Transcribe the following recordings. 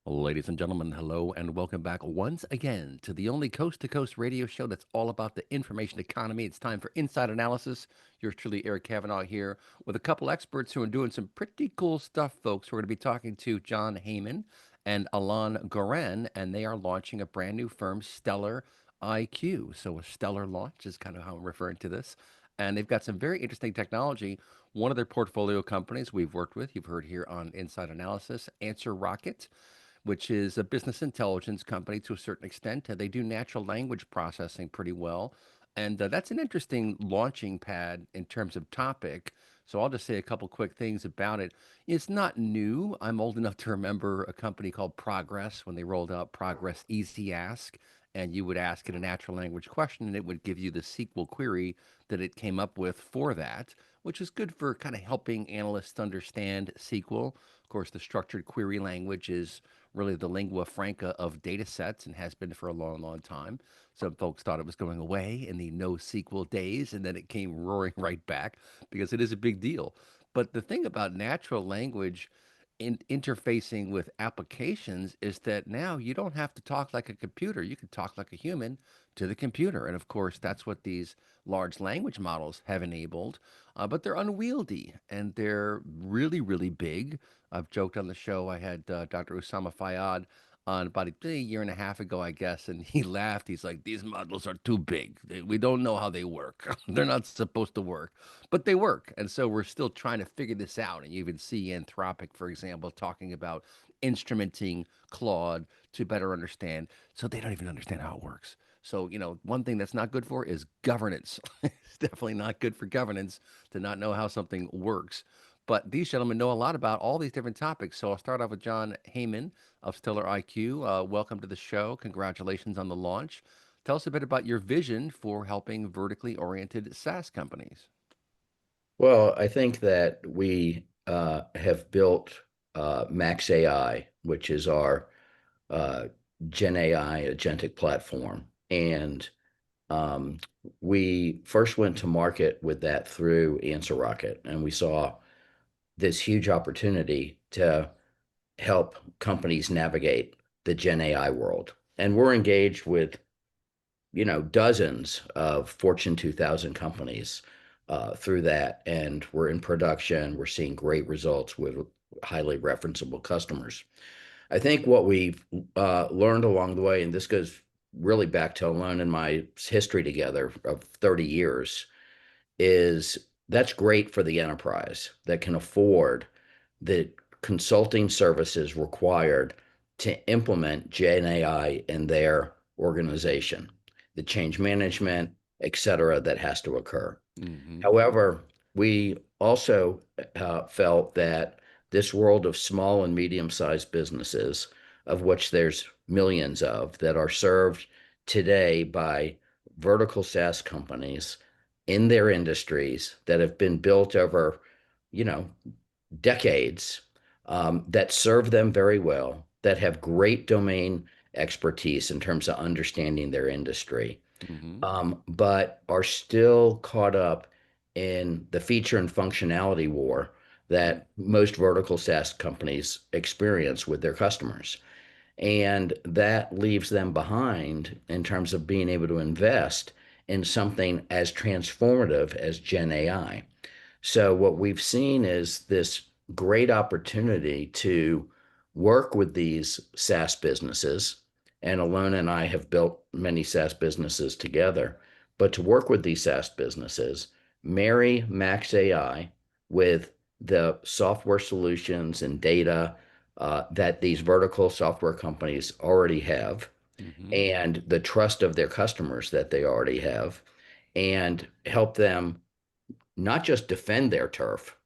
Ladies and gentlemen, hello and welcome back once again to the only coast to coast radio show that's all about the information economy. It's time for Inside Analysis. Yours truly, Eric Kavanagh, here with a couple experts who are doing some pretty cool stuff, folks. We're going to be talking to John Heyman and Alon Goren, and they are launching a brand new firm, Stellar IQ. So, a stellar launch is kind of how I'm referring to this. And they've got some very interesting technology. One of their portfolio companies we've worked with, you've heard here on Inside Analysis, Answer Rocket, which is a business intelligence company to a certain extent. They do natural language processing pretty well. And that's an interesting launching pad in terms of topic. So I'll just say a couple quick things about it. It's not new. I'm old enough to remember a company called Progress when they rolled out Progress Easy Ask. And you would ask it a natural language question, and it would give you the SQL query that it came up with for that, which is good for kind of helping analysts understand SQL. Of course, the structured query language is really the lingua franca of data sets and has been for a long, long time. Some folks thought it was going away in the NoSQL days, and then it came roaring right back because it is a big deal. But the thing about natural language interfacing with applications is that now you don't have to talk like a computer. You can talk like a human to the computer. And of course, that's what these large language models have enabled. But they're unwieldy and they're really, really big. I've joked on the show. I had Dr. Usama Fayyad on about a year and a half ago, I guess, and he laughed. He's like, "These models are too big. We don't know how they work. They're not supposed to work, but they work." And so we're still trying to figure this out. And you even see Anthropic, for example, talking about instrumenting Claude to better understand. So they don't even understand how it works. So, one thing that's not good for is governance. It's definitely not good for governance to not know how something works. But these gentlemen know a lot about all these different topics. So I'll start off with John Heyman of Stellar IQ. Welcome to the show. Congratulations on the launch. Tell us a bit about your vision for helping vertically oriented SaaS companies. Well, I think that we have built Max AI, which is our uh, Gen AI agentic platform. And um, we first went to market with that through Answer Rocket, and we saw this huge opportunity to help companies navigate the Gen AI world. And we're engaged with dozens of Fortune 2000 companies through that. And we're in production. We're seeing great results with highly referenceable customers. I think what we've learned along the way, and this goes really back to Alon and my history together of 30 years, is that's great for the enterprise that can afford the consulting services required to implement Gen AI in their organization, the change management, et cetera, that has to occur. Hmm. However, we also felt that this world of small and medium-sized businesses, of which there's millions of, that are served today by vertical SaaS companies in their industries that have been built over, you know, decades, that serve them very well, that have great domain expertise in terms of understanding their industry, Hmm. but are still caught up in the feature and functionality war that most vertical SaaS companies experience with their customers. And that leaves them behind in terms of being able to invest in something as transformative as Gen AI. So, what we've seen is this great opportunity to work with these SaaS businesses. And Alon and I have built many SaaS businesses together, but to work with these SaaS businesses, marry Max AI with the software solutions and data that these vertical software companies already have, Hmm. and the trust of their customers that they already have, and help them not just defend their turf,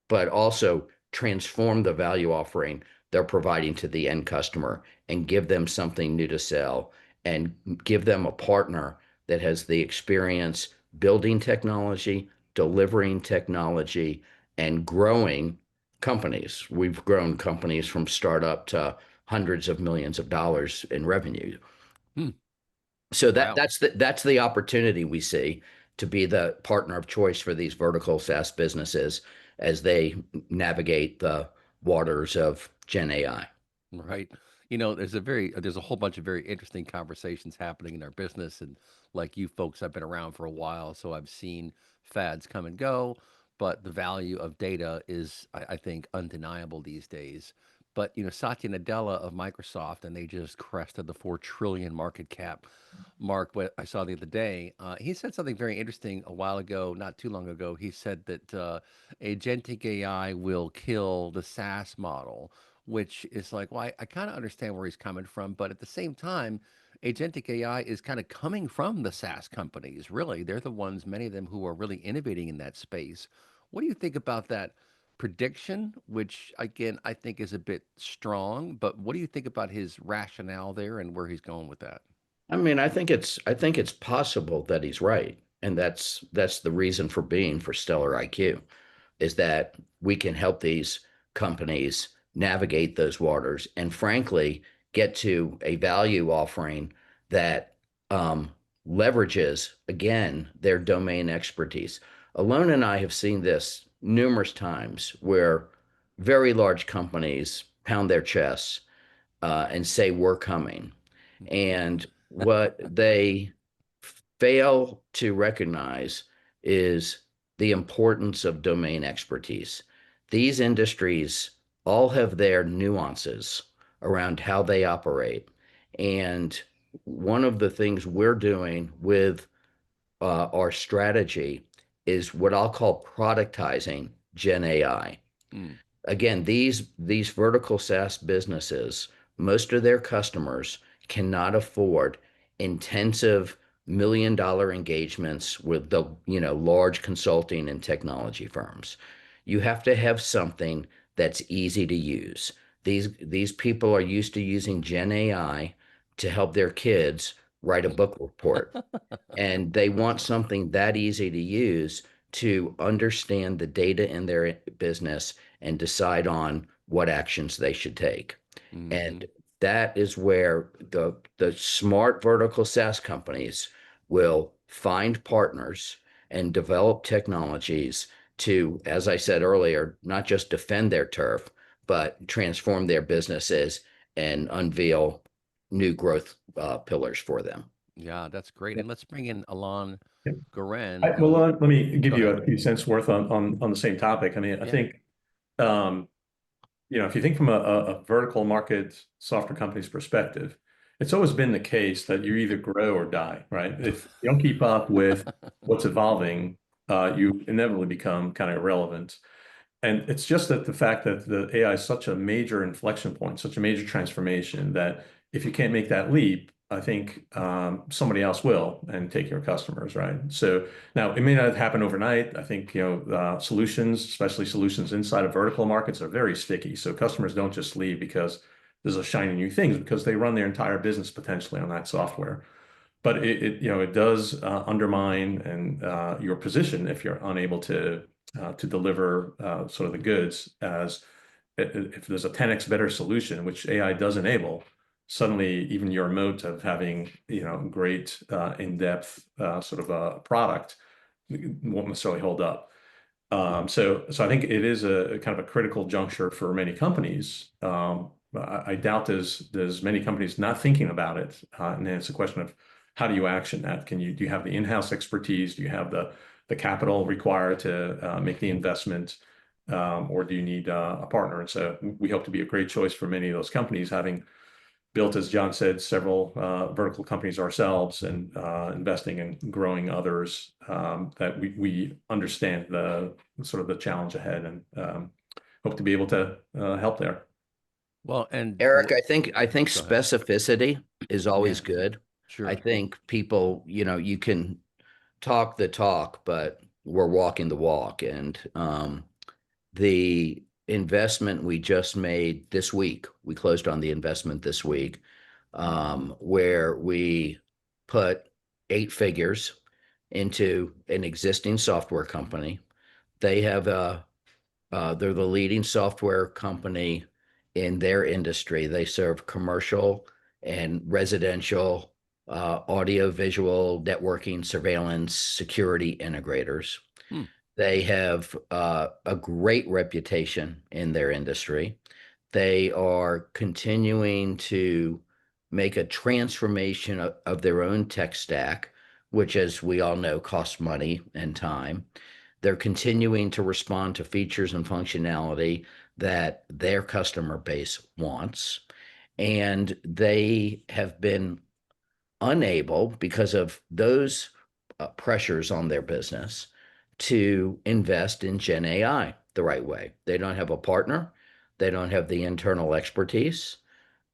but also transform the value offering they're providing to the end customer and give them something new to sell and give them a partner that has the experience building technology, delivering technology, and growing companies. We've grown companies from startup to hundreds of millions of dollars in revenue. Hmm. So Wow. that's the opportunity we see to be the partner of choice for these vertical SaaS businesses as they navigate the waters of Gen AI. Right. There's a whole bunch of very interesting conversations happening in our business. And like you folks, I've been around for a while, so I've seen fads come and go, but the value of data is, I think, undeniable these days. But, Satya Nadella of Microsoft, and they just crested the 4 trillion market cap mark, what I saw the other day. He said something very interesting a while ago, not too long ago. He said that agentic AI will kill the SaaS model, which is like, well, I kind of understand where he's coming from, but at the same time, agentic AI is kind of coming from the SaaS companies. Really, they're the ones, many of them, who are really innovating in that space. What do you think about that prediction? Which, again, I think is a bit strong, but what do you think about his rationale there and where he's going with that? I mean, I think it's possible that he's right, and that's the reason for being for StellarIQ, is that we can help these companies navigate those waters and frankly get to a value offering that um, leverages again their domain expertise. Alon and I have seen this numerous times where very large companies pound their chests and say we're coming. And what they fail to recognize is the importance of domain expertise. These industries all have their nuances around how they operate. And one of the things we're doing with our strategy is what I'll call productizing Gen AI. Mm, Again, these vertical SaaS businesses, most of their customers cannot afford intensive million-dollar engagements with the, large consulting and technology firms. You have to have something that's easy to use. These people are used to using Gen AI to help their kids write a book report, and they want something that easy to use to understand the data in their business and decide on what actions they should take. hmm And that is where the smart vertical SaaS companies will find partners and develop technologies to, as I said earlier, not just defend their turf, but transform their businesses and unveil new growth pillars for them. Yeah, that's great. And let's bring in Alon Yeah. Goren, Well, who, let me give go you ahead. a few cents worth on the same topic. I mean, I Yeah. think um, if you think from a vertical market software company's perspective, it's always been the case that you either grow or die, right? If you don't keep up with what's evolving, you inevitably become kind of irrelevant. And it's just that the fact that the AI is such a major inflection point, such a major transformation, that if you can't make that leap, I think somebody else will and take your customers, right? So now it may not happen overnight. I think solutions, especially solutions inside of vertical markets, are very sticky. So customers don't just leave because there's a shiny new thing, because they run their entire business potentially on that software. But it does undermine and your position if you're unable to deliver sort of the goods, as if there's a 10x better solution, which AI does enable, suddenly even your moat of having great in-depth sort of a product won't necessarily hold up. So I think it is a kind of a critical juncture for many companies. I doubt there's many companies not thinking about it, and then it's a question of how do you action that? Do you have the in-house expertise? Do you have the capital required to make the investment, or do you need a partner? And so we hope to be a great choice for many of those companies, having built, as John said, several vertical companies ourselves, and investing and growing others, that we understand the sort of the challenge ahead, and hope to be able to help there. Well, and Eric, I think go ahead. specificity is always Yeah, good. I sure. think people, you can talk the talk, but we're walking the walk. And the investment we just made this week, we closed on the investment this week, where we put 8 figures into an existing software company. They have they're the leading software company in their industry. They serve commercial and residential audio, visual, networking, surveillance, security integrators. Hmm. They have a great reputation in their industry. They are continuing to make a transformation of their own tech stack, which, as we all know, costs money and time. They're continuing to respond to features and functionality that their customer base wants. And they have been unable, because of those pressures on their business, to invest in Gen AI the right way. They don't have a partner. They don't have the internal expertise.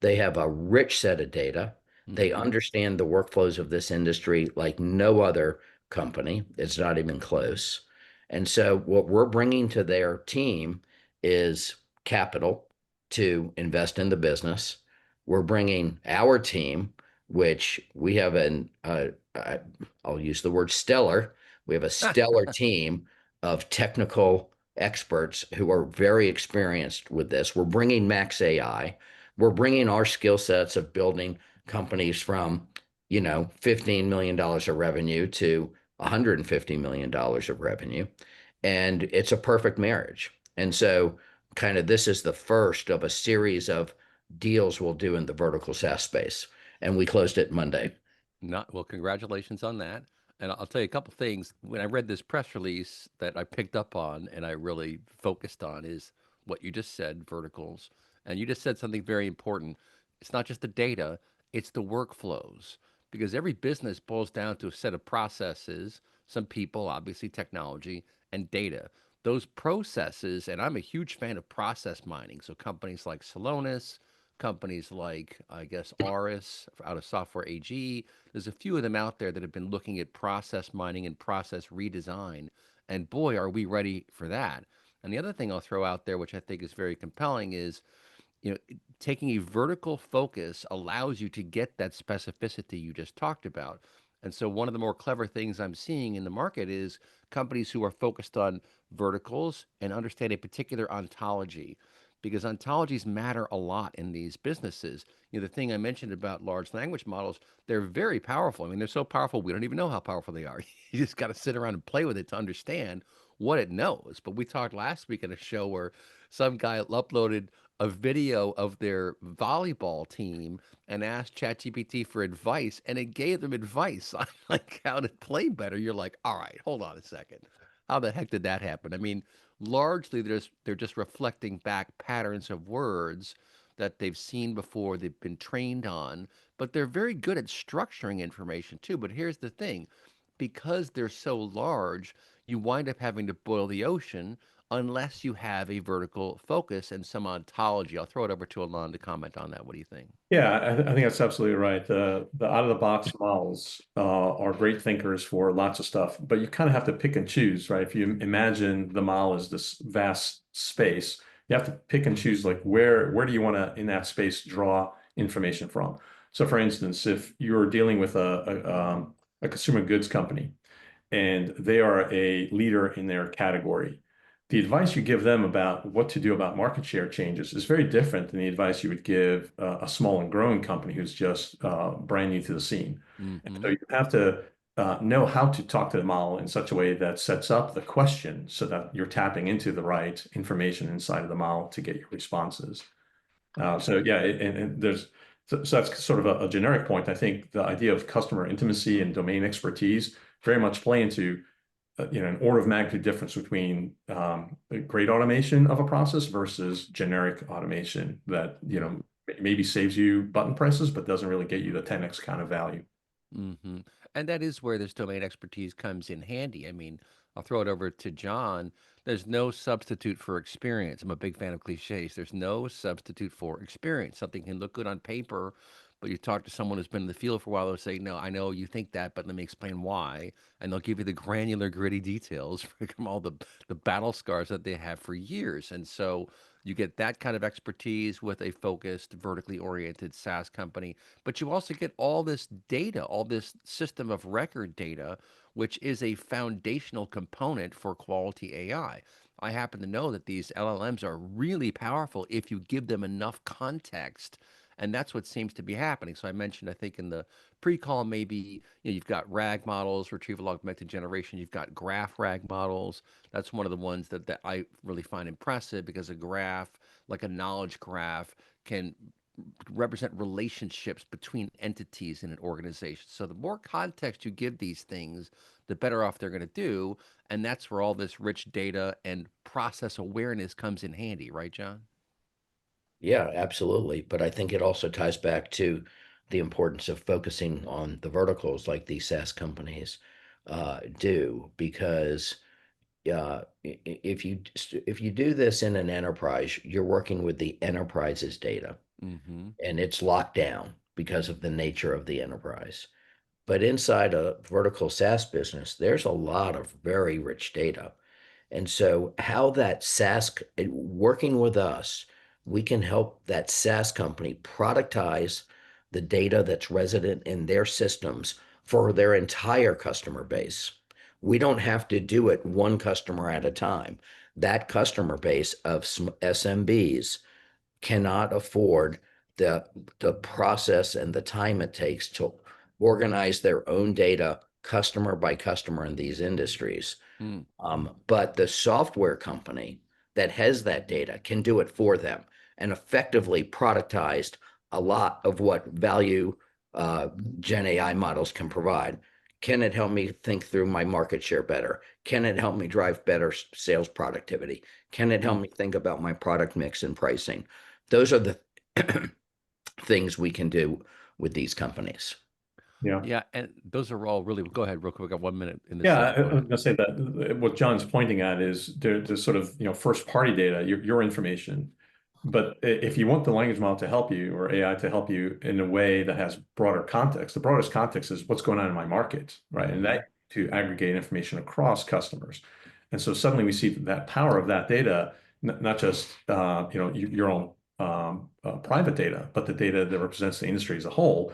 They have a rich set of data. They Mm-hmm. understand the workflows of this industry like no other company. It's not even close. And so, what we're bringing to their team is capital to invest in the business. We're bringing our team, which we have I'll use the word stellar. We have a stellar team of technical experts who are very experienced with this. We're bringing Max AI. We're bringing our skill sets of building companies from, $15 million of revenue to $150 million of revenue. And it's a perfect marriage. And so, kind of, this is the first of a series of deals we'll do in the vertical SaaS space. And we closed it Monday. Not well, congratulations on that. And I'll tell you a couple things. When I read this press release that I picked up on and I really focused on is what you just said, verticals. And you just said something very important. It's not just the data, it's the workflows. Because every business boils down to a set of processes, some people, obviously technology, and data. Those processes, and I'm a huge fan of process mining. So companies like Salonis, companies like, I guess, Aris out of Software AG, there's a few of them out there that have been looking at process mining and process redesign. And boy, are we ready for that. And the other thing I'll throw out there, which I think is very compelling, is taking a vertical focus allows you to get that specificity you just talked about. And so one of the more clever things I'm seeing in the market is companies who are focused on verticals and understand a particular ontology, because ontologies matter a lot in these businesses. The thing I mentioned about large language models, they're very powerful. I mean, they're so powerful, we don't even know how powerful they are. You just got to sit around and play with it to understand what it knows. But we talked last week in a show where some guy uploaded a video of their volleyball team and asked ChatGPT for advice, and it gave them advice on like how to play better. You're like, all right, hold on a second. How the heck did that happen? I mean, largely they're just reflecting back patterns of words that they've seen before, they've been trained on, but they're very good at structuring information too. But here's the thing, because they're so large, you wind up having to boil the ocean unless you have a vertical focus and some ontology. I'll throw it over to Alon to comment on that. What do you think? Yeah, I think that's absolutely right. The out of the box models are great thinkers for lots of stuff, but you kind of have to pick and choose, right? If you imagine the model as this vast space, you have to pick and choose, like where do you want to in that space draw information from? So, for instance, if you're dealing with a consumer goods company and they are a leader in their category, the advice you give them about what to do about market share changes is very different than the advice you would give a small and growing company who's just brand new to the scene. And so Mm-hmm. you have to know how to talk to the model in such a way that sets up the question so that you're tapping into the right information inside of the model to get your responses. So yeah, and there's so that's sort of a generic point. I think the idea of customer intimacy and domain expertise very much play into an order of magnitude difference between great automation of a process versus generic automation that maybe saves you button presses but doesn't really get you the 10x kind of value. Mm-hmm. And that is where this domain expertise comes in handy. I mean, I'll throw it over to John. There's no substitute for experience. I'm a big fan of cliches. There's no substitute for experience. Something can look good on paper, but you talk to someone who's been in the field for a while, they'll say, no, I know you think that, but let me explain why. And they'll give you the granular, gritty details from all the battle scars that they have for years. And so you get that kind of expertise with a focused, vertically oriented SaaS company, but you also get all this data, all this system of record data, which is a foundational component for quality AI. I happen to know that these LLMs are really powerful if you give them enough context. And that's what seems to be happening. So I mentioned, I think in the pre-call, maybe you've got RAG models, retrieval augmented generation. You've got graph RAG models. That's one of the ones that I really find impressive, because a graph, like a knowledge graph can represent relationships between entities in an organization. So the more context you give these things, the better off they're going to do. And that's where all this rich data and process awareness comes in handy, right, John? Yeah, absolutely. But I think it also ties back to the importance of focusing on the verticals like these SaaS companies do, because if you do this in an enterprise, you're working with the enterprise's data, Mm-hmm. and it's locked down because of the nature of the enterprise. But inside a vertical SaaS business, there's a lot of very rich data. And so, how that working with us, we can help that SaaS company productize the data that's resident in their systems for their entire customer base. We don't have to do it one customer at a time. That customer base of SMBs cannot afford the process and the time it takes to organize their own data customer by customer in these industries. Mm. But the software company that has that data can do it for them and effectively productized a lot of what value Gen AI models can provide. Can it help me think through my market share better? Can it help me drive better sales productivity? Can it help Mm. me think about my product mix and pricing? Those are the things we can do with these companies. Yeah. Yeah, and those are all really. Go ahead, real quick. I got 1 minute in this Yeah, segment. I Go was ahead. going to say that what John's pointing at is there's sort of, first party data, your information. But if you want the language model to help you or AI to help you in a way that has broader context, the broadest context is what's going on in my market, right? And Mm-hmm. that to aggregate information across customers. And so suddenly we see that power of that data, not just your own private data, but the data that represents the industry as a whole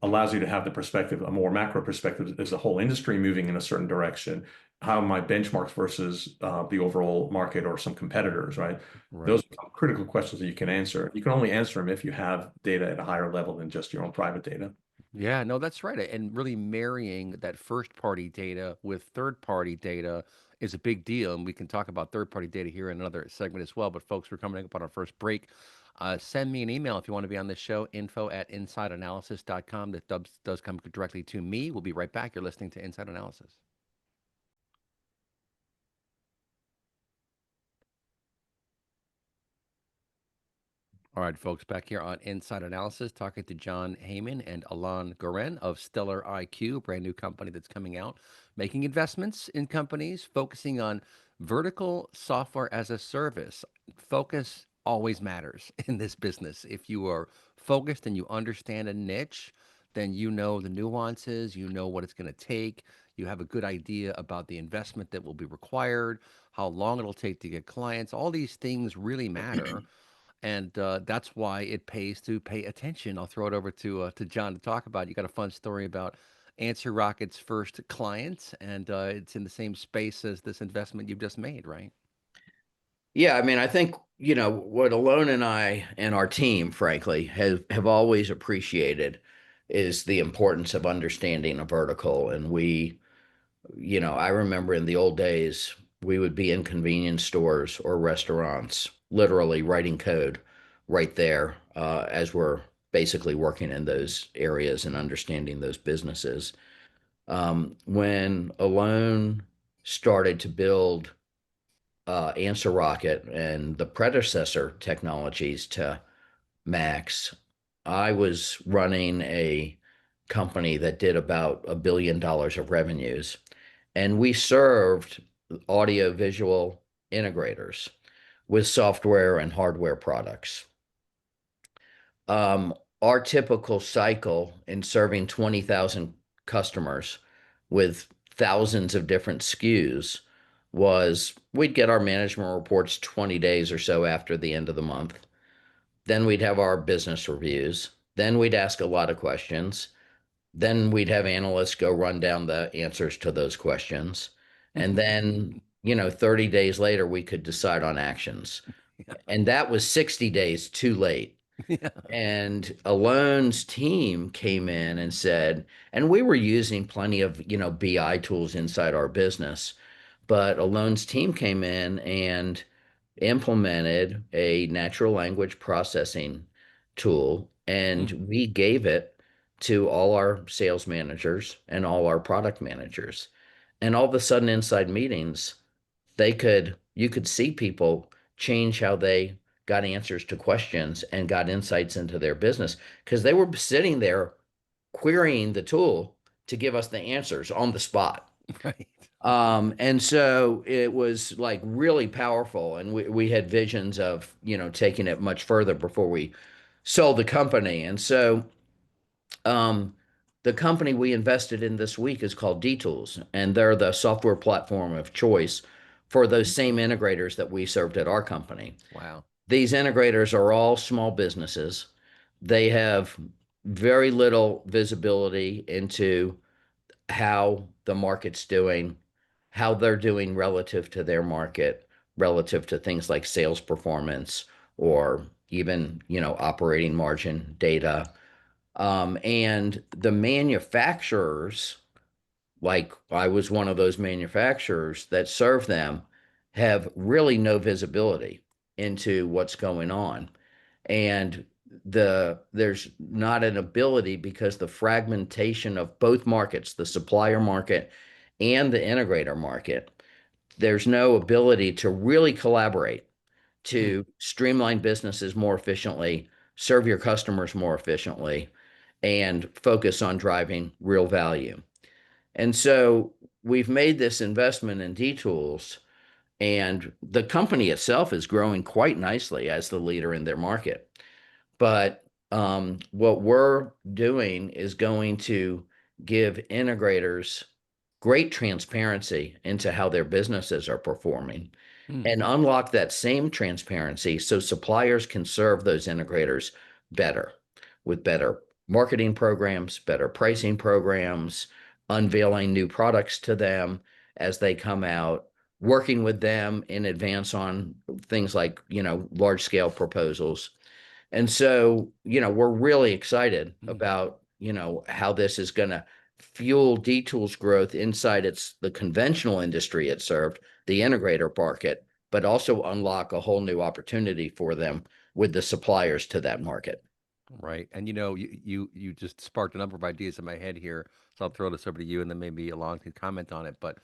allows you to have the perspective, a more macro perspective. Is the whole industry moving in a certain direction? How am I benchmarked versus the overall market or some competitors, right? Those Right. are critical questions that you can answer. You can only answer them if you have data at a higher level than just your own private data. Yeah, no, that's right. And really marrying that first party data with third party data is a big deal. And we can talk about third party data here in another segment as well. But folks, we're coming up on our first break. Send me an email if you want to be on this show, info@insideanalysis.com. That does come directly to me. We'll be right back. You're listening to Inside Analysis. All right, folks, back here on Inside Analysis, talking to John Heyman and Alon Goren of StellarIQ, a brand new company that's coming out, making investments in companies, focusing on vertical software as a service. Focus always matters in this business. If you are focused and you understand a niche, then you know the nuances, you know what it's going to take, you have a good idea about the investment that will be required, how long it'll take to get clients. All these things really matter, and that's why it pays to pay attention. I'll throw it over to John to talk about. You got a fun story about Answer Rocket's first client, and it's in the same space as this investment you've just made, right? Yeah, I mean, I think, what Alon and I and our team, frankly, have always appreciated is the importance of understanding a vertical. And I remember in the old days, we would be in convenience stores or restaurants, literally writing code right there as we're basically working in those areas and understanding those businesses. When Alon started to build Answer Rocket and the predecessor technologies to Max, I was running a company that did about $1 billion of revenues, and we served audio visual integrators with software and hardware products. Our typical cycle in serving 20,000 customers with thousands of different SKUs was we'd get our management reports 20 days or so after the end of the month. Then we'd have our business reviews. Then we'd ask a lot of questions. Then we'd have analysts go run down the answers to those questions. And then, 30 days later, we could decide on actions. Yeah. And that was 60 days too late. Yeah. And Alon's team came in and said, and we were using plenty of, BI tools inside our business, but Alon's team came in and implemented a natural language processing tool, and Hmm. we gave it to all our sales managers and all our product managers. And all of a sudden, inside meetings, you could see people change how they got answers to questions and got insights into their business because they were sitting there querying the tool to give us the answers on the spot. Right. And so it was like really powerful. And we had visions of, taking it much further before we sold the company. And so um, the company we invested in this week is called D-Tools, and they're the software platform of choice for those same integrators that we served at our company. Wow. These integrators are all small businesses. They have very little visibility into how the market's doing, how they're doing relative to their market, relative to things like sales performance or even, operating margin data. And the manufacturers, like I was one of those manufacturers that serve them, have really no visibility into what's going on. And there's not an ability because the fragmentation of both markets, the supplier market and the integrator market, there's no ability to really collaborate Hmm. to streamline businesses more efficiently, serve your customers more efficiently, and focus on driving real value. And so we've made this investment in D-Tools, and the company itself is growing quite nicely as the leader in their market. But what we're doing is going to give integrators great transparency into how their businesses are performing Hmm. and unlock that same transparency so suppliers can serve those integrators better with better marketing programs, better pricing programs, unveiling new products to them as they come out, working with them in advance on things like, large scale proposals. And so, we're really excited Hmm. about, how this is going to fuel D-Tools growth inside the conventional industry it served, the integrator market, but also unlock a whole new opportunity for them with the suppliers to that market. Right. And you just sparked a number of ideas in my head here. So I'll throw this over to you and then maybe Alon can comment on it. But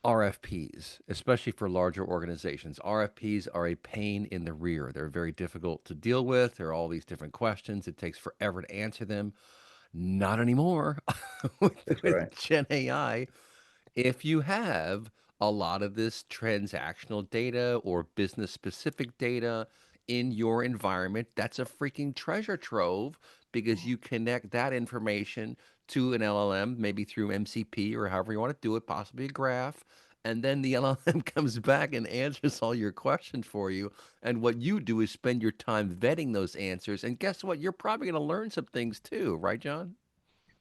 RFPs, especially for larger organizations, RFPs are a pain in the rear. They're very difficult to deal with. There are all these different questions. It takes forever to answer them. Not anymore That's with right. Gen AI. If you have a lot of this transactional data or business specific data in your environment, that's a freaking treasure trove because you connect that information to an LLM, maybe through MCP or however you want to do it, possibly a graph. And then the LLM comes back and answers all your questions for you. And what you do is spend your time vetting those answers. And guess what? You're probably going to learn some things too, right, John?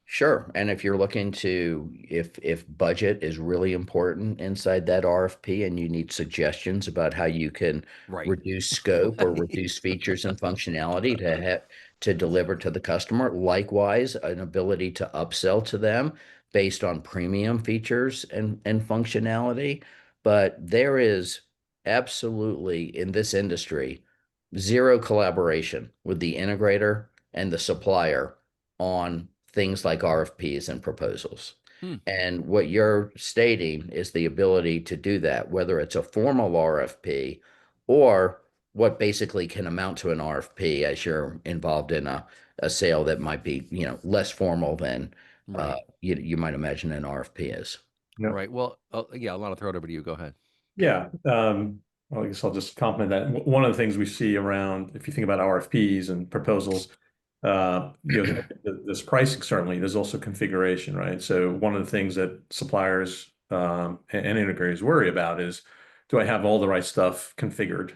Sure. And if you're looking to, if budget is really important inside that RFP and you need suggestions about how you can Right. reduce scope or Right. reduce features and functionality to deliver to the customer, likewise, an ability to upsell to them based on premium features and functionality. But there is absolutely in this industry zero collaboration with the integrator and the supplier on things like RFPs and proposals. Hmm. And what you're stating is the ability to do that, whether it's a formal RFP or what basically can amount to an RFP as you're involved in a sale that might be, less formal than Right. you might imagine an RFP is. No. Right. Well, yeah, I'll throw it over to you. Go ahead. Yeah. Well, I guess I'll just compliment that. One of the things we see around, if you think about RFPs and proposals, there's pricing certainly. There's also configuration, right? So one of the things that suppliers and integrators worry about is, do I have all the right stuff configured?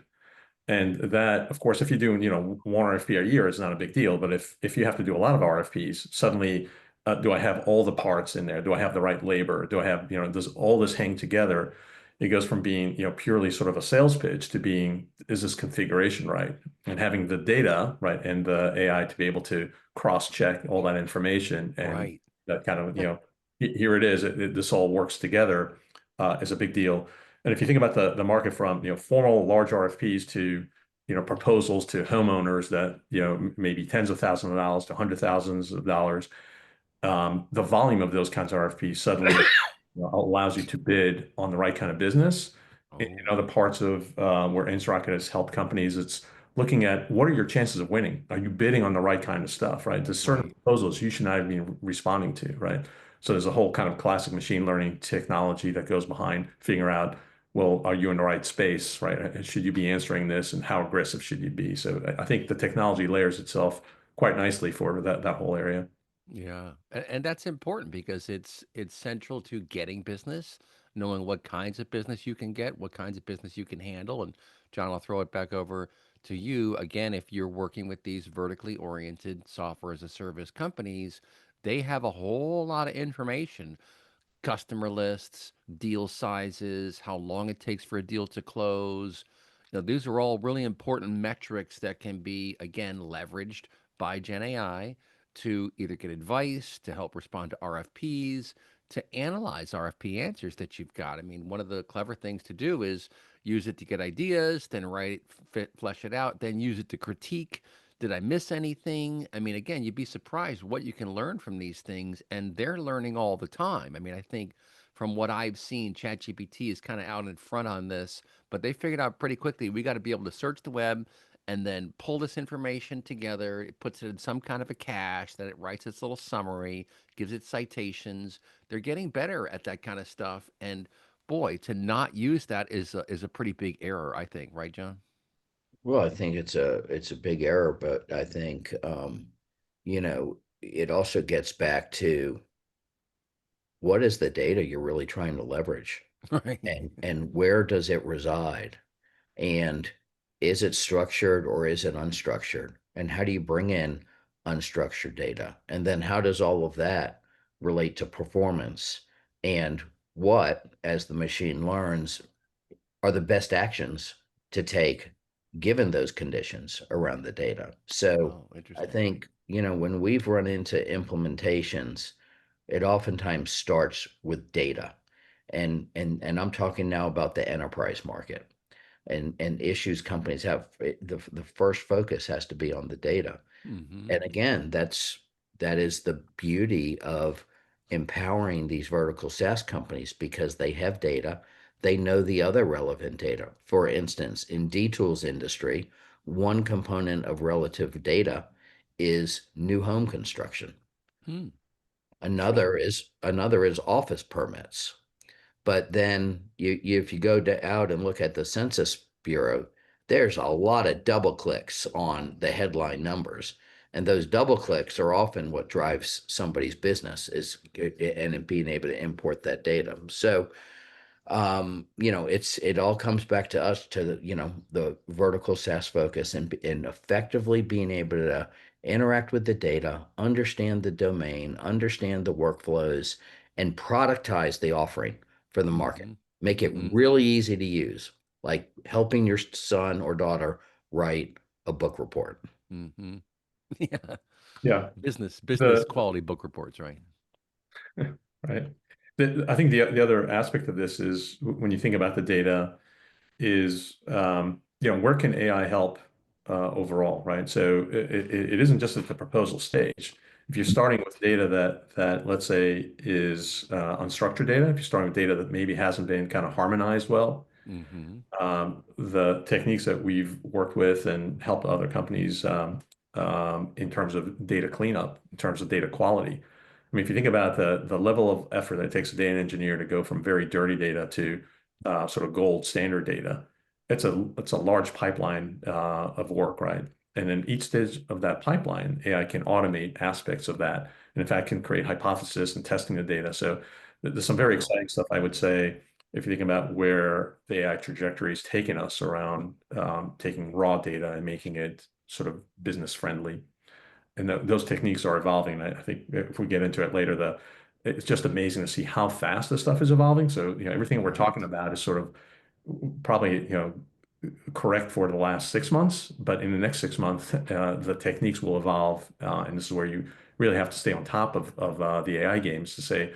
And that, of course, if you're doing, one RFP a year, it's not a big deal. But if you have to do a lot of RFPs, suddenly, do I have all the parts in there? Do I have the right labor? Do I have, does all this hang together? It goes from being, purely sort of a sales pitch to being, is this configuration right? And having the data, right, and the AI to be able to cross-check all that information and Right. that kind of, here it is, this all works together is a big deal. And if you think about the market from, formal large RFPs to, proposals to homeowners that, maybe tens of thousands of dollars to hundred thousands of dollars, the volume of those kinds of RFPs suddenly allows you to bid on the right kind of business. In Oh, other parts of where InsideAnalysis has helped companies, it's looking at what are your chances of winning? Are you bidding on the right kind of stuff, right? There's certain right. proposals you should not be responding to, right? So there's a whole kind of classic machine learning technology that goes behind figuring out, well, are you in the right space, right? Should you be answering this, and how aggressive should you be? So I think the technology layers itself quite nicely for that whole area. Yeah, and that's important because it's central to getting business, knowing what kinds of business you can get, what kinds of business you can handle. And John, I'll throw it back over to you again. If you're working with these vertically oriented software as a service companies, they have a whole lot of information, customer lists, deal sizes, how long it takes for a deal to close. These are all really important metrics that can be, again, leveraged by Gen AI to either get advice, to help respond to RFPs, to analyze RFP answers that you've got. I mean, one of the clever things to do is use it to get ideas, then write it, flesh it out, then use it to critique. Did I miss anything? I mean, again, you'd be surprised what you can learn from these things, and they're learning all the time. I mean, I think from what I've seen, ChatGPT is kind of out in front on this, but they figured out pretty quickly we got to be able to search the web and then pull this information together. It puts it in some kind of a cache, that it writes its little summary, gives it citations. They're getting better at that kind of stuff, and boy, to not use that is a pretty big error, I think, right, John? Well, I think it's a big error, but I think it also gets back to what is the data you're really trying to leverage, Right. and where does it reside, and is it structured or is it unstructured, and how do you bring in unstructured data, and then how does all of that relate to performance, and what, as the machine learns, are the best actions to take given those conditions around the data. So Oh, I interesting. think, when we've run into implementations, it oftentimes starts with data. And I'm talking now about the enterprise market, and issues companies have. The first focus has to be on the data. Mm-hmm. And again, that is the beauty of empowering these vertical SaaS companies, because they have data. They know the other relevant data. For instance, in D-Tools industry, one component of relative data is new home construction. Hmm. Sure. Another is office permits. But then if you go out and look at the Census Bureau, there's a lot of double clicks on the headline numbers. And those double clicks are often what drives somebody's business, and being able to import that data. So, it all comes back to us, to the vertical SaaS focus, and effectively being able to interact with the data, understand the domain, understand the workflows, and productize the offering for the market. Mm-hmm. Make it Mm-hmm. really easy to use, like helping your son or daughter write a book report. Mm-hmm. Yeah. Yeah. Business The quality book reports, right? right. I think the other aspect of this is when you think about the data is, where can AI help overall, right? So it isn't just at the proposal stage. If you're starting with data that let's say is unstructured data, if you're starting with data that maybe hasn't been kind of harmonized well, Mm-hmm. the techniques that we've worked with and helped other companies in terms of data cleanup, in terms of data quality. I mean, if you think about the level of effort that it takes a data engineer to go from very dirty data to sort of gold standard data, it's a large pipeline of work, right? And in each stage of that pipeline, AI can automate aspects of that, and in fact can create hypothesis and testing the data. So there's some very Wow. exciting stuff, I would say, if you think about where the AI trajectory is taking us around taking raw data and making it sort of business friendly. And those techniques are evolving. I think if we get into it later, it's just amazing to see how fast this stuff is evolving. So, everything we're Right. talking about is sort of probably, correct for the last 6 months, but in the next 6 months, the techniques will evolve. And this is where you really have to stay on top of the AI games to say,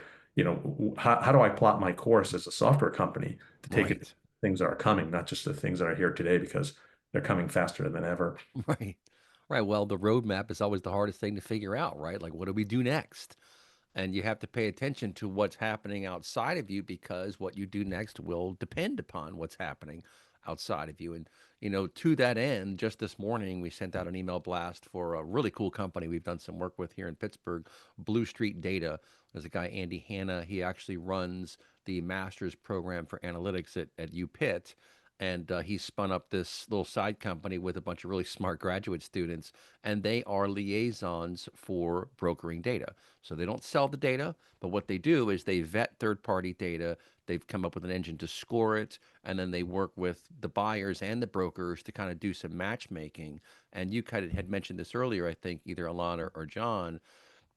how do I plot my course as a software company to take it to Right. things that are coming, not just the things that are here today, because they're coming faster than ever. Right. Right. Well, the roadmap is always the hardest thing to figure out, right? Like, what do we do next? And you have to pay attention to what's happening outside of you because what you do next will depend upon what's happening outside of you. And, to that end, just this morning, we sent out an email blast for a really cool company we've done some work with here in Pittsburgh, Blue Street Data. There's a guy, Andy Hanna. He actually runs the master's program for analytics at UPitt. And he spun up this little side company with a bunch of really smart graduate students, and they are liaisons for brokering data. So they don't sell the data, but what they do is they vet third party data. They've come up with an engine to score it, and then they work with the buyers and the brokers to kind of do some matchmaking. And you kind of had mentioned this earlier, I think, either Alon or John.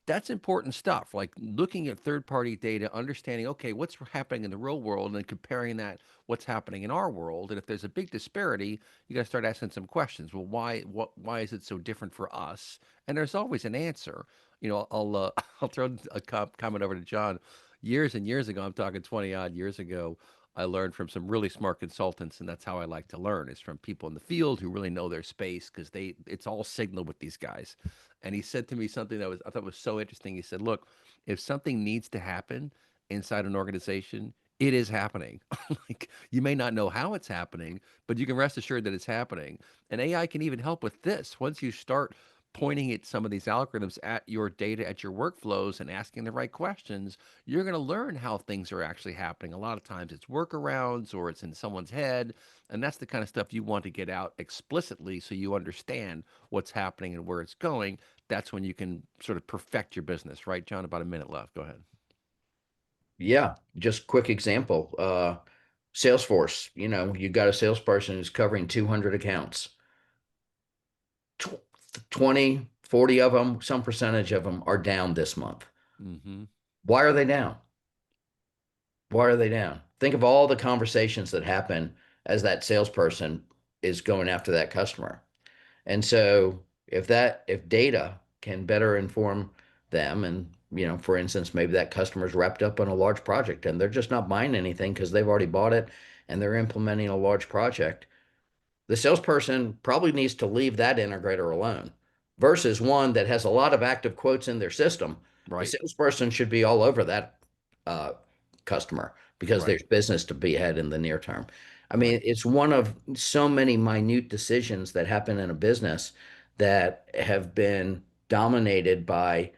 That's important stuff, like looking at third party data, understanding, okay, what's happening in the real world, and then comparing that what's happening in our world. And if there's a big disparity, you got to start asking some questions. Well, why is it so different for us? And there's always an answer. I'll throw a comment over to John. Years and years ago, I'm talking 20 odd years ago, I learned from some really smart consultants, and that's how I like to learn, is from people in the field who really know their space, because it's all signal with these guys. And he said to me something that I thought was so interesting. He said, "Look, if something needs to happen inside an organization, it is happening. Like, you may not know how it's happening, but you can rest assured that it's happening. And AI can even help with this. Once you start pointing at some of these algorithms at your data, at your workflows, and asking the right questions, you're going to learn how things are actually happening. A lot of times it's workarounds or it's in someone's head. And that's the kind of stuff you want to get out explicitly so you understand what's happening and where it's going. That's when you can sort of perfect your business, right, John? About a minute left. Go ahead. Yeah, just quick example. Salesforce, you got a salesperson who's covering 200 accounts. 20, 40 of them, some percentage of them are down this month. Mm-hmm. Why are they down? Why are they down? Think of all the conversations that happen as that salesperson is going after that customer. And so if data can better inform them, and for instance, maybe that customer's wrapped up on a large project and they're just not buying anything because they've already bought it and they're implementing a large project, the salesperson probably needs to leave that integrator alone versus one that has a lot of active quotes in their system. The Right. salesperson should be all over that uh, customer because Right. there's business to be had in the near term. I Right. mean, it's one of so many minute decisions that happen in a business that have been dominated by,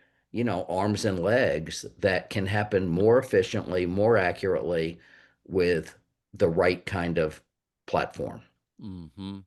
arms and legs that can happen more efficiently, more accurately with the right kind of platform. Mm-hmm.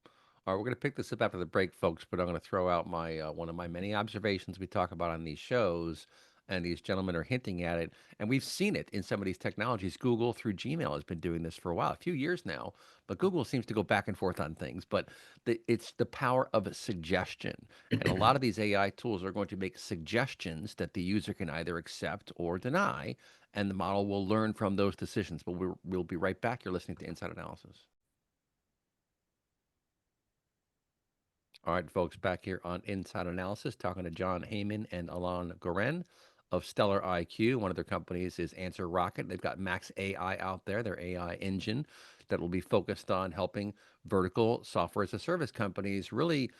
All right, we're going to pick this up after the break, folks, but I'm going to throw out my one of my many observations we talk about on these shows, and these gentlemen are hinting at it, and we've seen it in some of these technologies. Google through Gmail has been doing this for a while, a few years now, but Google seems to go back and forth on things. But it's the power of a suggestion, and a lot of these AI tools are going to make suggestions that the user can either accept or deny, and the model will learn from those decisions. But we'll be right back. You're listening to Inside Analysis. All right, folks, back here on Inside Analysis, talking to John Heyman and Alon Goren of StellarIQ. One of their companies is Answer Rocket. They've got Max AI out there, their AI engine that will be focused on helping vertical software as a service companies really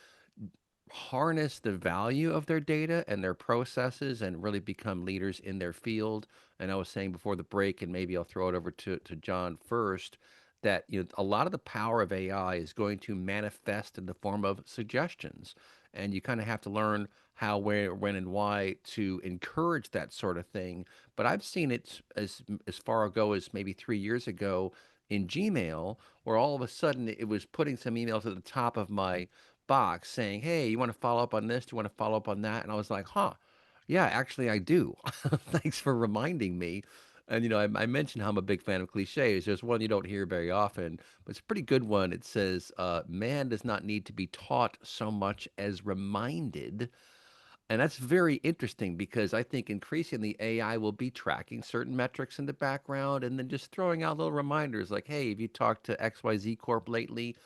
harness the value of their data and their processes and really become leaders in their field. And I was saying before the break, and maybe I'll throw it over to John first, that a lot of the power of AI is going to manifest in the form of suggestions. And you kind of have to learn how, where, when, and why to encourage that sort of thing. But I've seen it as far ago as maybe 3 years ago in Gmail, where all of a sudden it was putting some emails at the top of my box saying, "Hey, you want to follow up on this? Do you want to follow up on that?" And I was like, "Huh, yeah, actually, I do." Thanks for reminding me. And I mentioned how I'm a big fan of cliches. There's one you don't hear very often, but it's a pretty good one. It says, "Man does not need to be taught so much as reminded." And that's very interesting because I think increasingly AI will be tracking certain metrics in the background and then just throwing out little reminders like, "Hey, have you talked to XYZ Corp lately?"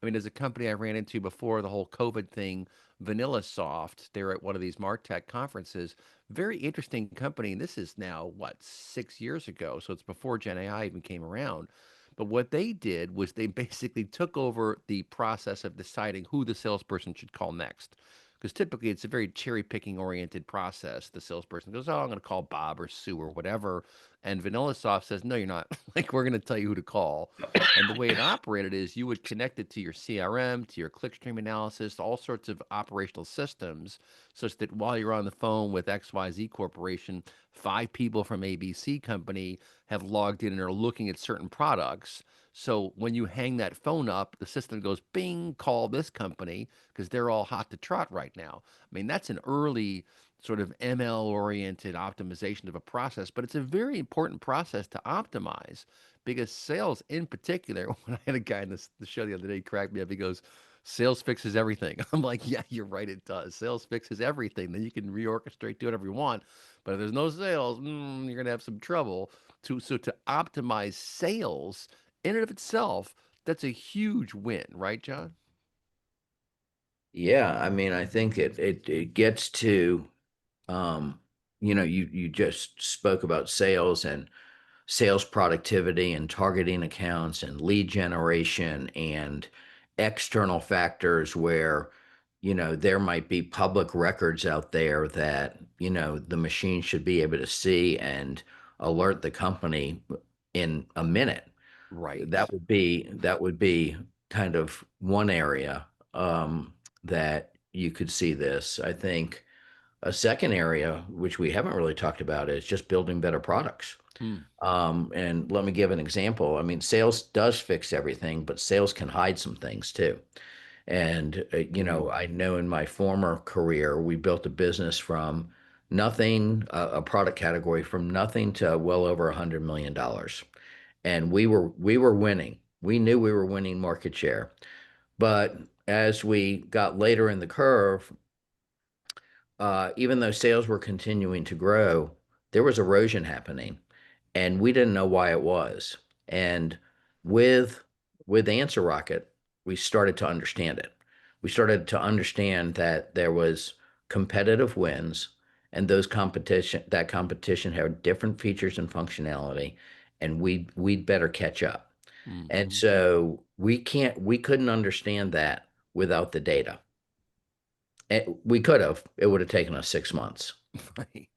I mean, there's a company I ran into before the whole COVID thing, VanillaSoft. They're at one of these MarTech conferences. Very interesting company. And this is now, what, 6 years ago. So it's before GenAI even came around. But what they did was they basically took over the process of deciding who the salesperson should call next. Because typically it's a very cherry picking oriented process. The salesperson goes, "Oh, I'm going to call Bob or Sue or whatever." And VanillaSoft says, "No, you're not. Like, we're going to tell you who to call." And the way it operated is you would connect it to your CRM, to your clickstream analysis, all sorts of operational systems, such that while you're on the phone with XYZ Corporation, 5 people from ABC Company have logged in and are looking at certain products. So when you hang that phone up, the system goes, "Bing, call this company," because they're all hot to trot right now. I mean, that's an early sort of ML oriented optimization of a process, but it's a very important process to optimize because sales in particular, when I had a guy in the show the other day cracked me up, he goes, "Sales fixes everything." I'm like, "Yeah, you're right, it does. Sales fixes everything. Then you can reorchestrate, do whatever you want. But if there's no sales, you're going to have some trouble." So to optimize sales in and of itself, that's a huge win, right, John? Yeah, I mean, I think it gets to, um, you just spoke about sales and sales productivity and targeting accounts and lead generation and external factors where, there might be public records out there that, the machine should be able to see and alert the company in a minute. Right. That would be kind of one area that you could see this. I think a second area, which we haven't really talked about, is just building better products. Hmm. And let me give an example. I mean, sales does fix everything, but sales can hide some things too. And, Mm. I know in my former career, we built a business from nothing, a product category from nothing to well over $100 million. And we were winning. We knew we were winning market share. But as we got later in the curve, even though sales were continuing to grow, there was erosion happening, and we didn't know why it was. And with Answer Rocket, we started to understand it. We started to understand that there was competitive wins, and that competition had different features and functionality, and we'd better catch up. And Hmm. so we couldn't understand that without the data. We could have. It would have taken us 6 months. Right.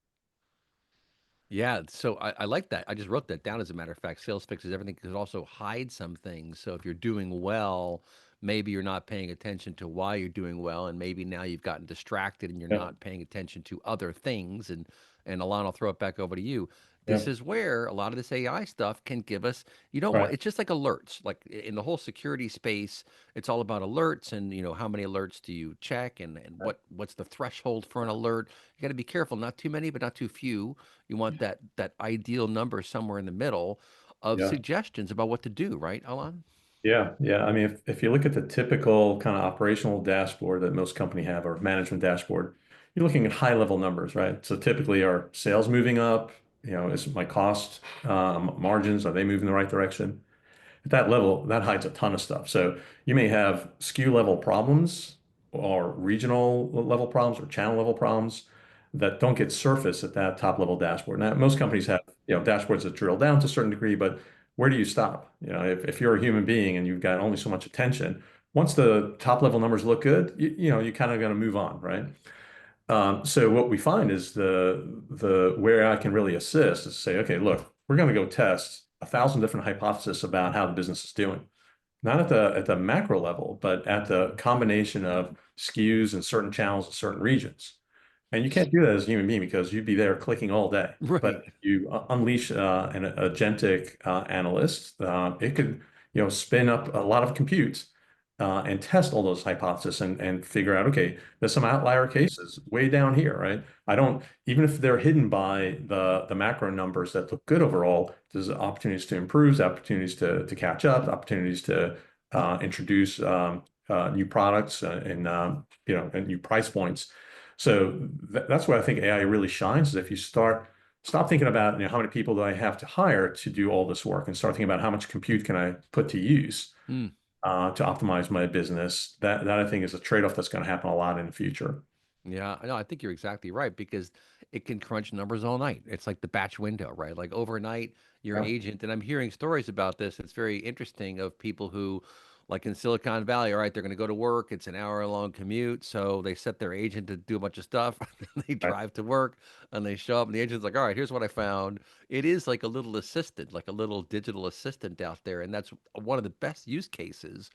Yeah, so I like that. I just wrote that down as a matter of fact. Sales fixes everything could also hide some things. So if you're doing well, maybe you're not paying attention to why you're doing well, and maybe now you've gotten distracted and you're Yeah. not paying attention to other things. And Alon, I'll throw it back over to you. Yeah. This is where a lot of this AI stuff can give us, you don't want, Right. it's just like alerts. Like in the whole security space, it's all about alerts and how many alerts do you check and what's the threshold for an alert. You got to be careful, not too many, but not too few. You want that ideal number somewhere in the middle of Yeah. suggestions about what to do, right, Alon? Yeah. Yeah. I mean, if you look at the typical kind of operational dashboard that most company have or management dashboard, you're looking at high level numbers, right? So typically are sales moving up? Is my cost margins, are they moving in the right direction? At that level, that hides a ton of stuff. So you may have SKU level problems or regional level problems or channel level problems that don't get surfaced at that top level dashboard. Now, most companies have, dashboards that drill down to a certain degree, but where do you stop? If you're a human being and you've got only so much attention, once the top level numbers look good, you kind of got to move on, right? So what we find is the where I can really assist is say, okay, look, we're going to go test 1,000 different hypotheses about how the business is doing, not at the macro level, but at the combination of SKUs and certain channels in certain regions. And you can't do that as a human being because you'd be there clicking all day. Right. But if you unleash an agentic analyst, it could, spin up a lot of compute and test all those hypotheses and figure out, okay, there's some outlier cases way down here, right? I don't, even if they're hidden by the macro numbers that look good overall, there's opportunities to improve, opportunities to catch up, opportunities to introduce new products and new price points. So that's where I think AI really shines is if you stop thinking about how many people do I have to hire to do all this work and start thinking about how much compute can I put to use Mm. to optimize my business. That I think is a trade-off that's going to happen a lot in the future. Yeah, no, I think you're exactly right because it can crunch numbers all night. It's like the batch window, right? Like overnight, your Yeah. agent, and I'm hearing stories about this. It's very interesting of people who, like in Silicon Valley, all right, they're going to go to work. It's an hour-long commute, so they set their agent to do a bunch of stuff. They Right. drive to work and they show up, and the agent's like, "All right, here's what I found." It is like a little assistant, like a little digital assistant out there, and that's one of the best use cases.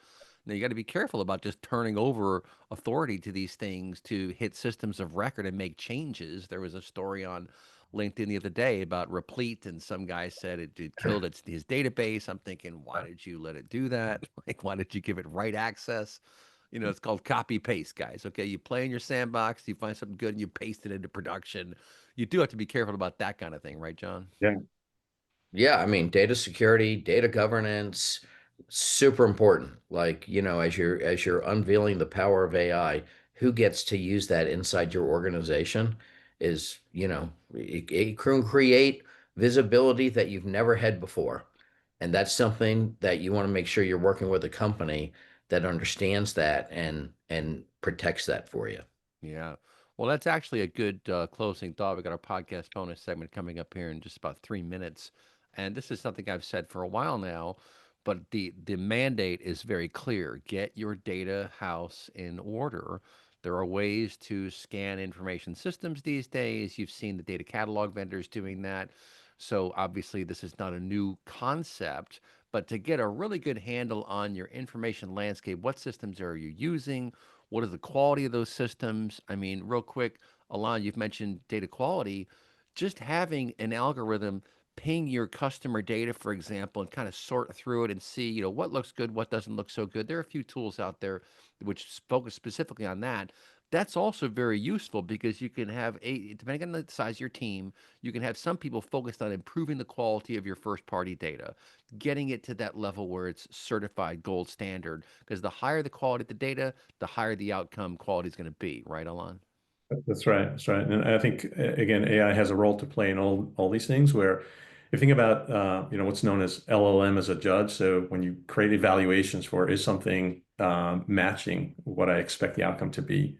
Now you got to be careful about just turning over authority to these things to hit systems of record and make changes. There was a story on LinkedIn the other day about Replete, and some guy said it killed his database. I'm thinking, why did you let it do that? Like, why did you give it write access? You know, it's called copy paste, guys. Okay, you play in your sandbox, you find something good, and you paste it into production. You do have to be careful about that kind of thing, right, John? Yeah. Yeah, I mean, data security, data governance, super important. Like, as you're unveiling the power of AI, who gets to use that inside your organization is, it can create visibility that you've never had before. And that's something that you want to make sure you're working with a company that understands that and protects that for you. Yeah. Well, that's actually a good closing thought. We got our podcast bonus segment coming up here in just about 3 minutes. And this is something I've said for a while now, but the mandate is very clear. Get your data house in order. There are ways to scan information systems these days. You've seen the data catalog vendors doing that. So obviously, this is not a new concept, but to get a really good handle on your information landscape, what systems are you using? What is the quality of those systems? I mean, real quick, Alon, you've mentioned data quality. Just having an algorithm ping your customer data, for example, and kind of sort through it and see, what looks good, what doesn't look so good. There are a few tools out there which focus specifically on that. That's also very useful because you can have depending on the size of your team, you can have some people focused on improving the quality of your first party data, getting it to that level where it's certified gold standard. Because the higher the quality of the data, the higher the outcome quality is going to be, right, Alon? That's right. That's right. And I think again, AI has a role to play in all these things. Where if you think about what's known as LLM as a judge, so when you create evaluations for is something matching what I expect the outcome to be.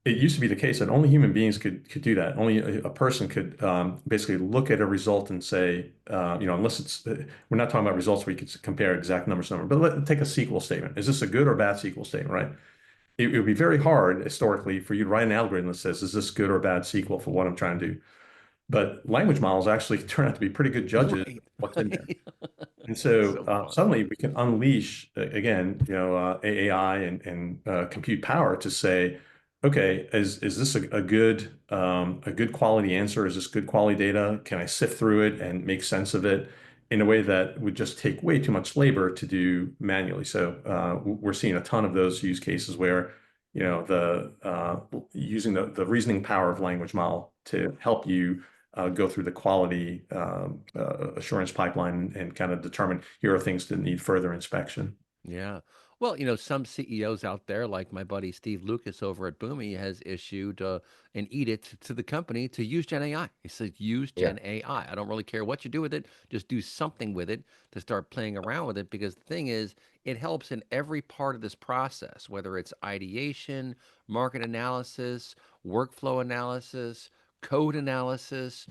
It used to be the case that only human beings could do that. Only a person could basically look at a result and say, unless we're not talking about results where you could compare exact numbers to number, but take a SQL statement. Is this a good or bad SQL statement, right? It would be very hard historically for you to write an algorithm that says, is this good or bad SQL for what I'm trying to do? But language models actually turn out to be pretty good judges of Right, what's in there. right. And so So fun. suddenly we can unleash again, AI and compute power to say, okay, is this a good quality answer? Is this good quality data? Can I sift through it and make sense of it in a way that would just take way too much labor to do manually? So we're seeing a ton of those use cases where the using the reasoning power of language model to help you go through the quality assurance pipeline and kind of determine here are things that need further inspection. Yeah. Well, some CEOs out there, like my buddy Steve Lucas over at Boomi, has issued an edict to the company to use Gen AI. He says, use Yeah. Gen AI. I don't really care what you do with it. Just do something with it to start playing around with it. Because the thing is, it helps in every part of this process, whether it's ideation, market analysis, workflow analysis, code analysis,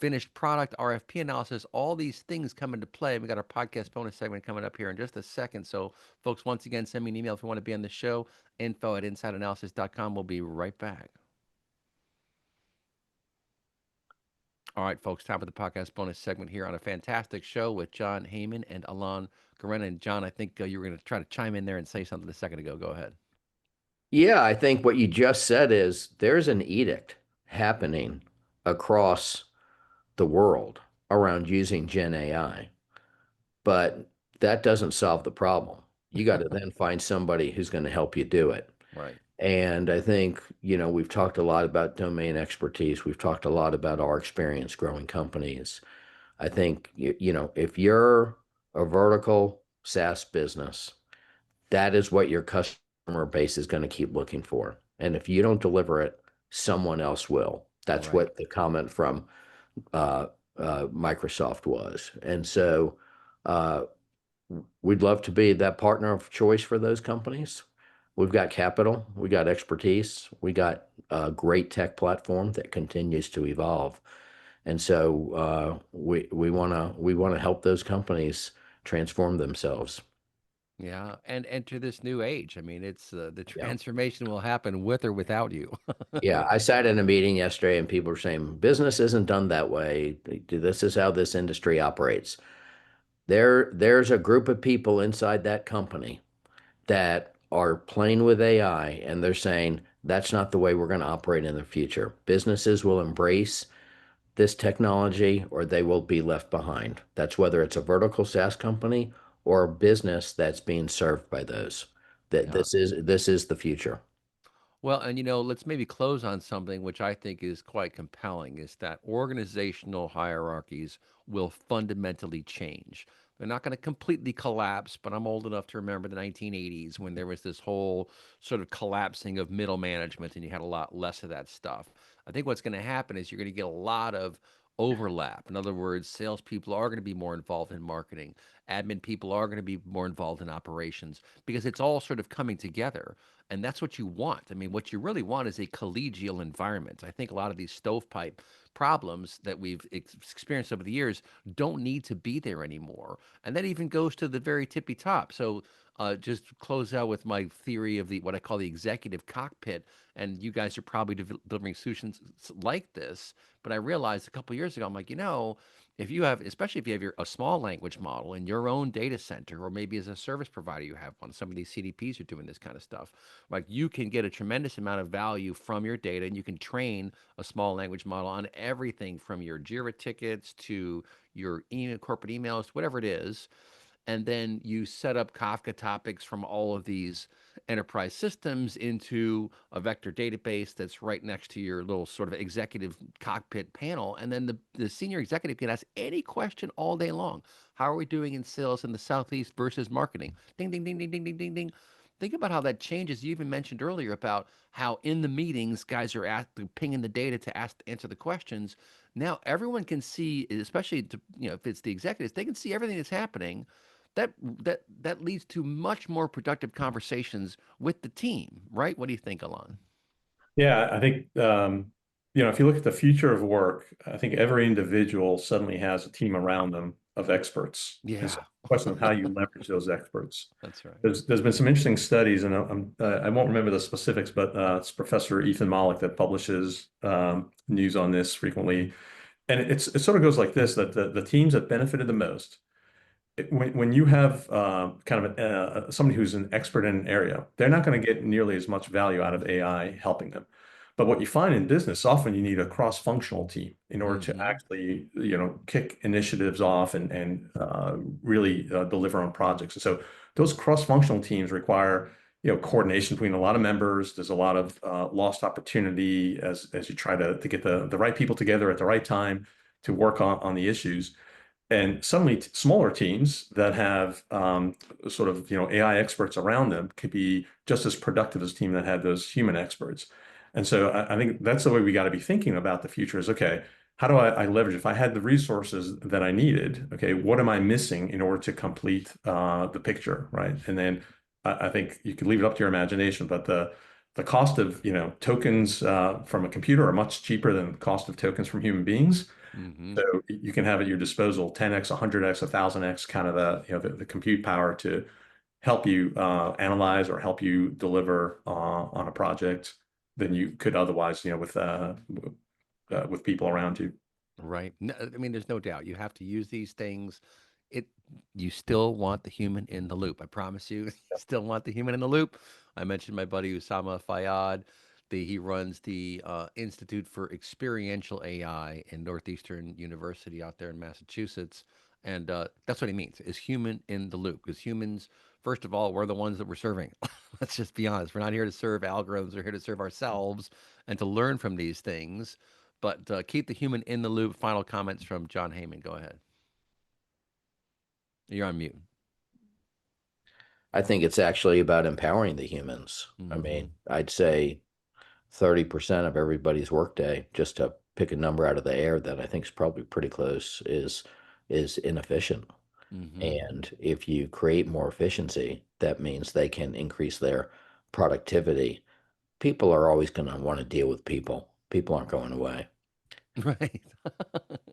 finished product, RFP analysis, all these things come into play. We got our podcast bonus segment coming up here in just a second. So, folks, once again, send me an email if you want to be on the show. info@insideanalysis.com. We'll be right back. All right, folks, time for the podcast bonus segment here on a fantastic show with John Heyman and Alon Goren. And John, I think you were going to try to chime in there and say something a second ago. Go ahead. Yeah, I think what you just said is there's an edict happening across the world around using Gen AI, but that doesn't solve the problem. You got to then find somebody who's going to help you do it. Right. And I think, we've talked a lot about domain expertise. We've talked a lot about our experience growing companies. I think, if you're a vertical SaaS business, that is what your customer base is going to keep looking for. And if you don't deliver it, someone else will. That's Right. what the comment from uh, Microsoft was. And so we'd love to be that partner of choice for those companies. We've got capital, we got expertise, we got a great tech platform that continues to evolve. And so we want to help those companies transform themselves. Yeah, and enter this new age. I mean, it's the Yeah. transformation will happen with or without you. Yeah, I sat in a meeting yesterday and people were saying business isn't done that way. This is how this industry operates. There's a group of people inside that company that are playing with AI and they're saying that's not the way we're going to operate in the future. Businesses will embrace this technology or they will be left behind. That's whether it's a vertical SaaS company or a business that's being served by those. That Yeah. this is the future. Well, and let's maybe close on something which I think is quite compelling is that organizational hierarchies will fundamentally change. They're not going to completely collapse, but I'm old enough to remember the 1980s when there was this whole sort of collapsing of middle management and you had a lot less of that stuff. I think what's going to happen is you're going to get a lot of overlap. In other words, salespeople are going to be more involved in marketing. Admin people are going to be more involved in operations because it's all sort of coming together. And that's what you want. I mean, what you really want is a collegial environment. I think a lot of these stovepipe problems that we've experienced over the years don't need to be there anymore. And that even goes to the very tippy top. So, just to close out with my theory of the what I call the executive cockpit, and you guys are probably delivering solutions like this. But I realized a couple of years ago, I'm like, if you have, especially if you have a small language model in your own data center, or maybe as a service provider, you have one, some of these CDPs are doing this kind of stuff. Like you can get a tremendous amount of value from your data and you can train a small language model on everything from your Jira tickets to your email, corporate emails, whatever it is, and then you set up Kafka topics from all of these enterprise systems into a vector database that's right next to your little sort of executive cockpit panel. And then the senior executive can ask any question all day long. How are we doing in sales in the Southeast versus marketing? Ding, ding, ding, ding, ding, ding, ding, ding. Think about how that changes. You even mentioned earlier about how in the meetings, guys are pinging the data to answer the questions. Now everyone can see, especially if it's the executives, they can see everything that's happening that leads to much more productive conversations with the team, right? What do you think, Alon? Yeah, I think if you look at the future of work, I think every individual suddenly has a team around them of experts. And so Yeah, the question of how you leverage those experts. that's right. There's been some interesting studies, and I won't remember the specifics, but it's Professor Ethan Mollick that publishes news on this frequently. And it sort of goes like this, that the teams that benefited the most when you have kind of somebody who's an expert in an area, they're not going to get nearly as much value out of AI helping them. But what you find in business, often you need a cross-functional team in order to Mm-hmm. actually, kick initiatives off and really deliver on projects. And so those cross-functional teams require, coordination between a lot of members. There's a lot of lost opportunity as you try to get the right people together at the right time to work on the issues. And suddenly, smaller teams that have sort of AI experts around them could be just as productive as a team that had those human experts. And so I think that's the way we got to be thinking about the future is, okay, how do I leverage if I had the resources that I needed? Okay, what am I missing in order to complete the picture, right? And then I think you could leave it up to your imagination, but the cost of tokens from a computer are much cheaper than the cost of tokens from human beings. Mm-hmm. So you can have at your disposal 10x, 100x, 1000x kind of the compute power to help you analyze or help you deliver on a project than you could otherwise, with people around you. Right. No, I mean, there's no doubt you have to use these things. It You still want the human in the loop. I promise you, you still want the human in the loop. I mentioned my buddy Usama Fayyad. He runs the Institute for Experiential AI in Northeastern University out there in Massachusetts, and that's what he means: is human in the loop. Because humans, first of all, we're the ones that we're serving. Let's just be honest. We're not here to serve algorithms. We're here to serve ourselves and to learn from these things, but keep the human in the loop. Final comments from John Heyman. Go ahead. You're on mute. I think it's actually about empowering the humans. I Hmm. mean, I'd say 30% of everybody's workday, just to pick a number out of the air that I think is probably pretty close, is inefficient. Hmm. And if you create more efficiency, that means they can increase their productivity, people are always going to want to deal with people. People aren't going away. Right.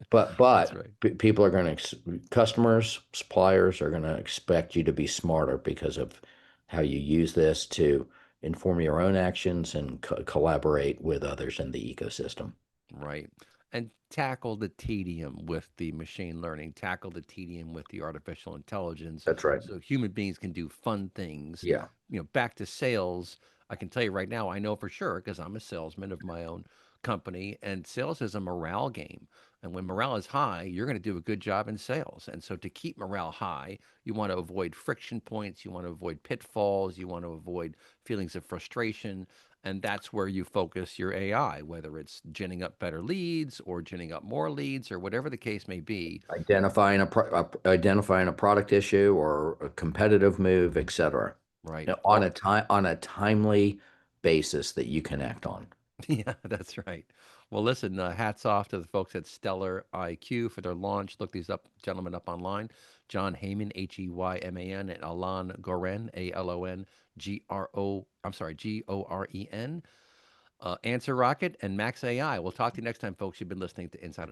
But That's but right. people are going to customers, suppliers are going to expect you to be smarter because of how you use this to inform your own actions and collaborate with others in the ecosystem. Right. And tackle the tedium with the machine learning, tackle the tedium with the artificial intelligence That's right. so human beings can do fun things. Yeah, Back to sales, I can tell you right now, I know for sure because I'm a salesman of my own company, and sales is a morale game. And when morale is high, you're going to do a good job in sales. And so to keep morale high, you want to avoid friction points, you want to avoid pitfalls, you want to avoid feelings of frustration. And that's where you focus your AI, whether it's ginning up better leads or ginning up more leads or whatever the case may be. identifying a product issue or a competitive move, etc. Right. On a timely basis that you can act on. Yeah, that's right. Well, listen, hats off to the folks at Stellar IQ for their launch. Look these up, gentlemen, up online. John Heyman, Heyman, and Alon Goren, Goren. Answer Rocket and Max AI. We'll talk to you next time, folks. You've been listening to Inside Analysis.